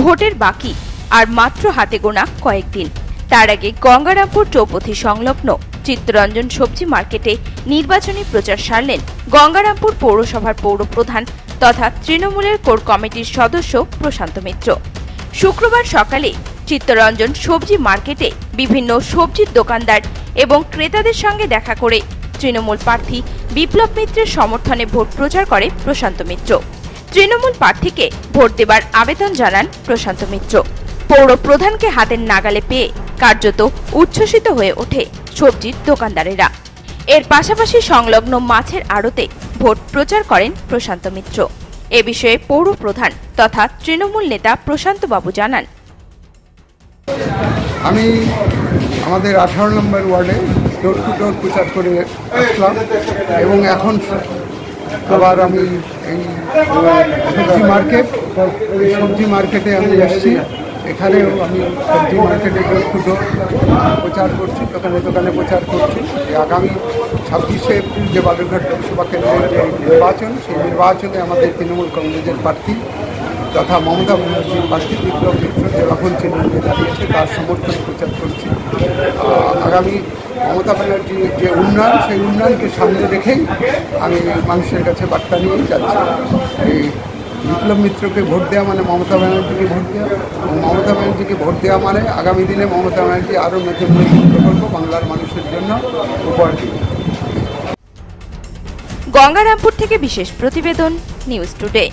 ভোটের বাকি আর মাত্র হাতে গোনা কয়েকদিন। তার আগে গঙ্গারামপুর চৌপথি সংলগ্ন চিত্তরঞ্জন সবজি মার্কেটে নির্বাচনী প্রচার সারলেন গঙ্গারামপুর পৌরসভার পৌরপ্রধান তথা তৃণমূলের কোর কমিটির সদস্য প্রশান্ত মিত্র। শুক্রবার সকালে চিত্তরঞ্জন সবজি মার্কেটে বিভিন্ন সবজির দোকানদার এবং ক্রেতাদের সঙ্গে দেখা করে তৃণমূল প্রার্থী বিপ্লব মিত্রের সমর্থনে ভোট প্রচার করে প্রশান্ত মিত্র। তৃণমূল প্রার্থীকে ভোট দেবার আবেদন জানান প্রশান্ত মিত্র। পৌর প্রধানকে হাতের নাগালে পেয়ে কার্যত উচ্ছ্বসিত হয়ে ওঠে সবজির দোকানদারেরা। এর পাশাপাশি সংলগ্ন মাছের আড়তে ভোট প্রচার করেন প্রশান্ত মিত্র। এ বিষয়ে পৌর প্রধান তথা তৃণমূল নেতা প্রশান্ত বাবু জানান, আমি আমাদের 18 নম্বর ওয়ার্ডে ডোর টু ডোর প্রচার করে আসলাম এবং এখন আবার আমি এই সবজি মার্কেটে আমি এসেছি। এখানেও আমি সবজি মার্কেটে ডোর টু ডোর প্রচার করছি, দোকানে দোকানে প্রচার করছি। আগামী 26শে এপ্রিল যে বালুরঘাট লোকসভা কেন্দ্রের যে নির্বাচন, সেই নির্বাচনে আমাদের তৃণমূল কংগ্রেসের প্রার্থী তথা মমতা ব্যানার্জির প্রার্থী বিপ্লব মিত্র যে এখন তৃণমূলে দাঁড়িয়েছে তার সমর্থনে প্রচার করছি। আগামী মমতা ব্যানার্জির যে উন্নয়ন, সেই উন্নয়নকে সামনে রেখেই আমি মানুষের কাছে বার্তা নিয়েই যাচ্ছি। এই বিপ্লব মিত্রকে ভোট দেওয়া মানে মমতা ব্যানার্জিকে ভোট দেওয়া, এবং মমতা ব্যানার্জিকে ভোট দেওয়া মানে আগামী দিনে মমতা ব্যানার্জি আরও নতুন নতুন প্রকল্প বাংলার মানুষের জন্য উপহার দিবে। গঙ্গারামপুর থেকে বিশেষ প্রতিবেদন, নিউজ টুডে।